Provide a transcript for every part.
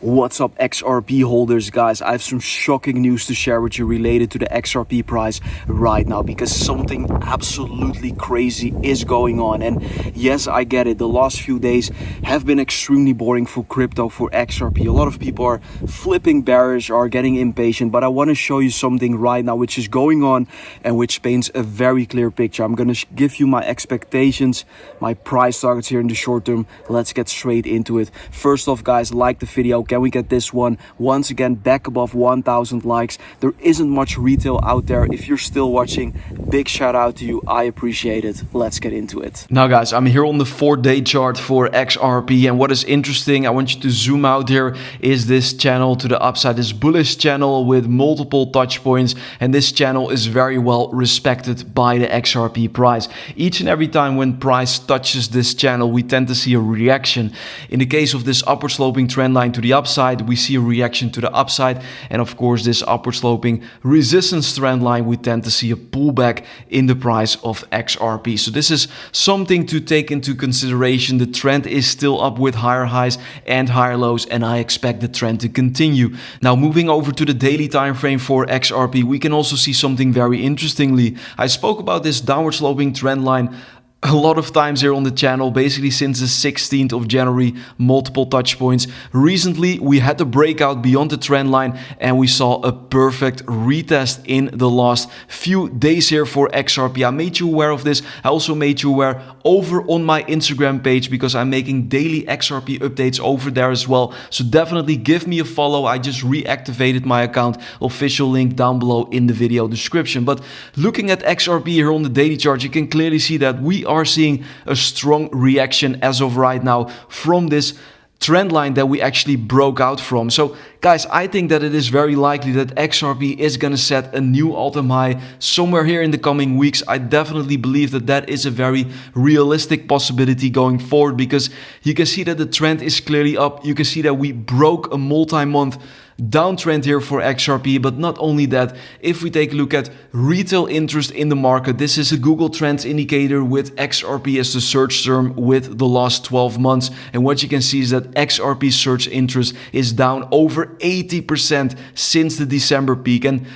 What's up, XRP holders? Guys, I have some shocking news to share with you related to the XRP price right now, because something absolutely crazy is going on. And yes, I get it, the last few days have been extremely boring for crypto, for XRP. A lot of people are flipping bearish, are getting impatient, but I want to show you something right now which is going on and which paints a very clear picture. I'm going to give you my expectations, my price targets here in the short term. Let's get straight into it. First off, guys, like the video. Can we get this one once again back above 1,000 likes? There isn't much retail out there. If you're still watching, big shout out to you. I appreciate it. Let's get into it. Now guys, I'm here on the 4-day chart for XRP, and what is interesting, I want you to zoom out here, is this channel to the upside, this bullish channel with multiple touch points, and this channel is very well respected by the XRP price. Each and every time when price touches this channel, we tend to see a reaction. In the case of this upward sloping trend line to the upside, we see a reaction to the upside, and of course this upward sloping resistance trend line, we tend to see a pullback in the price of XRP. So this is something to take into consideration. The trend is still up with higher highs and higher lows, and I expect the trend to continue. Now moving over to the daily time frame for XRP, we can also see something very interestingly. I spoke about this downward sloping trend line a lot of times here on the channel, basically since the 16th of January, multiple touch points. Recently, we had the breakout beyond the trend line and we saw a perfect retest in the last few days here for XRP. I made you aware of this. I also made you aware over on my Instagram page, because I'm making daily XRP updates over there as well. So definitely give me a follow. I just reactivated my account. Official link down below in the video description. But looking at XRP here on the daily chart, you can clearly see that we are seeing a strong reaction as of right now from this trend line that we actually broke out from. So guys, I think that it is very likely that XRP is going to set a new all-time high somewhere here in the coming weeks. I definitely believe that that is a very realistic possibility going forward, because you can see that the trend is clearly up. You can see that we broke a multi-month downtrend here for XRP. But not only that, if we take a look at retail interest in the market, this is a Google Trends indicator with XRP as the search term with the last 12 months. And what you can see is that XRP search interest is down over 80% since the December peak. And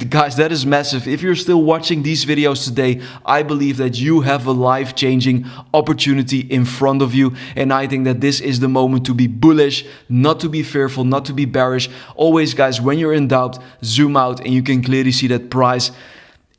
guys, that is massive. If you're still watching these videos today, I believe that you have a life-changing opportunity in front of you. And I think that this is the moment to be bullish, not to be fearful, not to be bearish. Always, guys, when you're in doubt, zoom out, and you can clearly see that price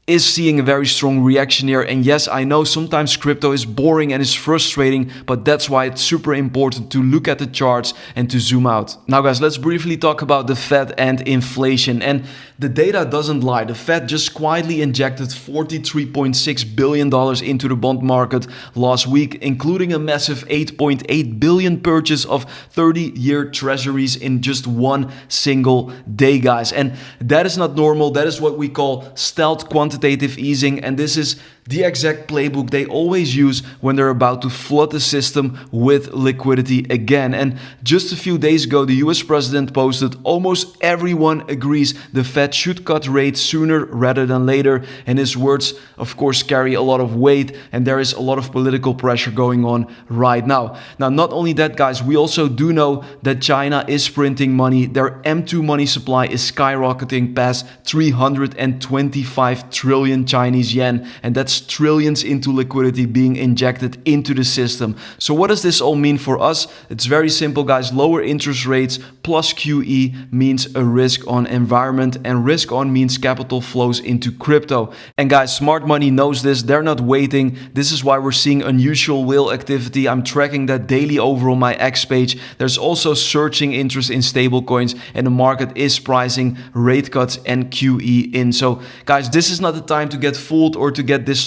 is seeing a very strong reaction here. And yes, I know sometimes crypto is boring and is frustrating, but that's why it's super important to look at the charts and to zoom out. Now guys, let's briefly talk about the Fed and inflation. And the data doesn't lie. The Fed just quietly injected $43.6 billion into the bond market last week, including a massive $8.8 billion purchase of 30-year treasuries in just one single day, guys. And that is not normal. That is what we call stealth quantitative easing, and this is the exact playbook they always use when they're about to flood the system with liquidity again. And just a few days ago, the US president posted, "Almost everyone agrees the Fed should cut rates sooner rather than later." And his words, of course, carry a lot of weight, and there is a lot of political pressure going on right now. Now, not only that, guys, we also do know that China is printing money. Their M2 money supply is skyrocketing past 325 trillion Chinese yen, and that's trillions into liquidity being injected into the system. So what does this all mean for us? It's very simple, guys. Lower interest rates plus QE means a risk on environment, and risk on means capital flows into crypto. And guys, smart money knows this. They're not waiting. This is why we're seeing unusual whale activity. I'm tracking that daily over on my X page. There's also surging interest in stablecoins, and the market is pricing rate cuts and QE in. So guys, this is not the time to get fooled or to get distracted.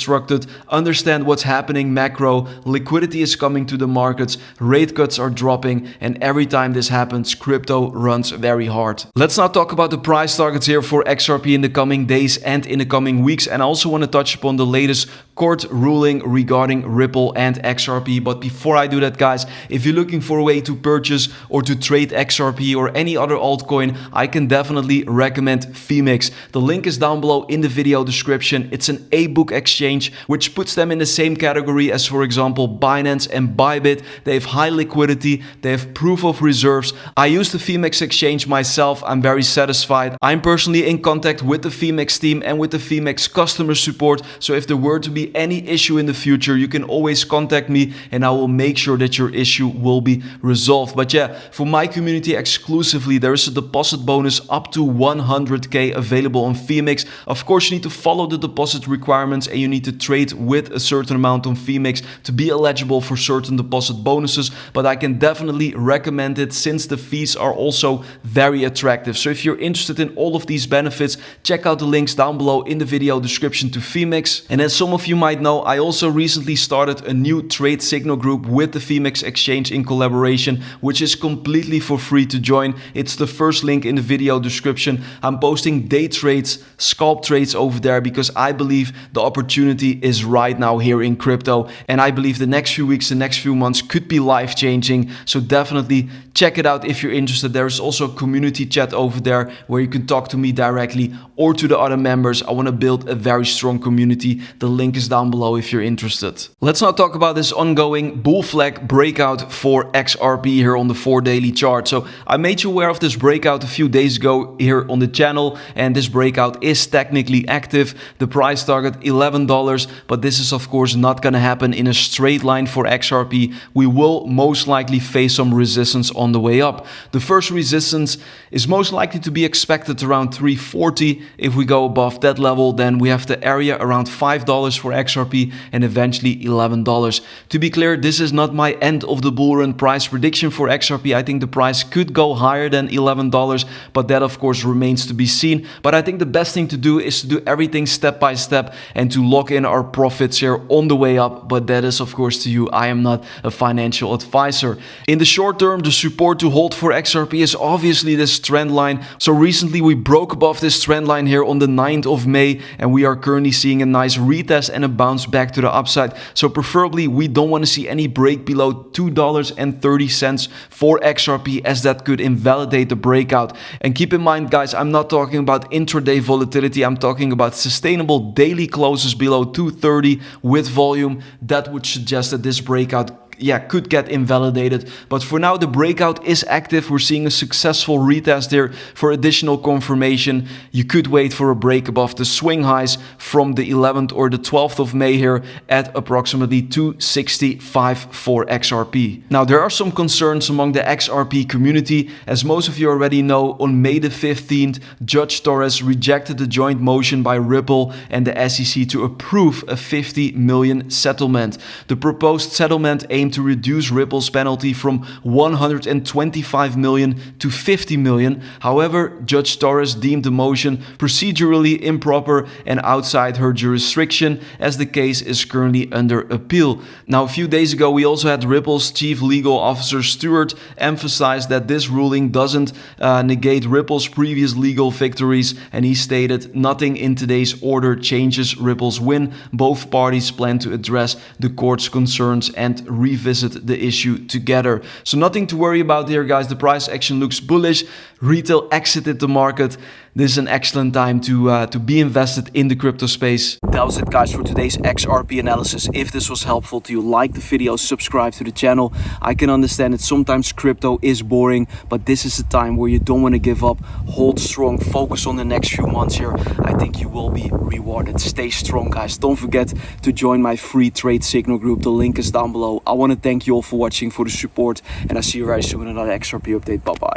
Understand what's happening macro. Liquidity is coming to the markets, rate cuts are dropping, and every time this happens, crypto runs very hard. Let's now talk about the price targets here for XRP in the coming days and in the coming weeks. And I also want to touch upon the latest court ruling regarding Ripple and XRP. But before I do that, guys, if you're looking for a way to purchase or to trade XRP or any other altcoin, I can definitely recommend Phoenix. The link is down below in the video description. It's an A-book exchange, which puts them in the same category as, for example, Binance and Bybit. They have high liquidity, they have proof of reserves. I use the Phoenix exchange myself. I'm very satisfied. I'm personally in contact with the Phoenix team and with the Phoenix customer support. So if there were to be any issue in the future, you can always contact me and I will make sure that your issue will be resolved. But yeah, for my community exclusively, there is a deposit bonus up to 100k available on Phoenix. Of course, you need to follow the deposit requirements and you need to trade with a certain amount on Phoenix to be eligible for certain deposit bonuses. But I can definitely recommend it since the fees are also very attractive. So if you're interested in all of these benefits, check out the links down below in the video description to Phoenix. And as some of you might know, I also recently started a new trade signal group with the Phoenix exchange in collaboration, which is completely for free to join. It's the first link in the video description. I'm posting day trades, scalp trades over there because I believe the opportunity is right now here in crypto. And I believe the next few weeks, the next few months could be life-changing. So definitely check it out if you're interested. There's also a community chat over there where you can talk to me directly or to the other members. I want to build a very strong community. The link is down below if you're interested. Let's now talk about this ongoing bull flag breakout for XRP here on the 4 daily chart. So I made you aware of this breakout a few days ago here on the channel, and this breakout is technically active. The price target $11, but this is of course not going to happen in a straight line for XRP. We will most likely face some resistance on the way up. The first resistance is most likely to be expected around 340. If we go above that level, then we have the area around $5 for XRP and eventually $11. To be clear, this is not my end of the bull run price prediction for XRP. I think the price could go higher than $11, but that of course remains to be seen. But I think the best thing to do is to do everything step by step and to lock in our profits here on the way up. But that is of course to you. I am not a financial advisor. In the short term, the support to hold for XRP is obviously this trend line. So recently we broke above this trend line here on the 9th of May, and we are currently seeing a nice retest and a bounce back to the upside. So preferably we don't want to see any break below $2.30 for XRP, as that could invalidate the breakout. And keep in mind, guys, I'm not talking about intraday volatility. I'm talking about sustainable daily closes below 230 with volume. That would suggest that this breakout could get invalidated. But for now, the breakout is active. We're seeing a successful retest there. For additional confirmation, you could wait for a break above the swing highs from the 11th or the 12th of May here at approximately 265 for XRP. Now, there are some concerns among the XRP community. As most of you already know, on May the 15th, Judge Torres rejected the joint motion by Ripple and the SEC to approve a 50 million settlement. The proposed settlement aimed to reduce Ripple's penalty from 125 million to 50 million. However, Judge Torres deemed the motion procedurally improper and outside her jurisdiction, as the case is currently under appeal. Now, a few days ago, we also had Ripple's chief legal officer Stewart emphasize that this ruling doesn't negate Ripple's previous legal victories, and he stated, "Nothing in today's order changes Ripple's win. Both parties plan to address the court's concerns and revisit the issue together." So nothing to worry about here, guys. The price action looks bullish. Retail exited the market. This is an excellent time to be invested in the crypto space. That was it, guys, for today's XRP analysis. If this was helpful to you, like the video, subscribe to the channel. I can understand that sometimes crypto is boring, but this is a time where you don't want to give up. Hold strong, focus on the next few months here. I think you will be rewarded. Stay strong, guys. Don't forget to join my free trade signal group. The link is down below. I want to thank you all for watching, for the support, and I'll see you very soon in another XRP update. Bye-bye.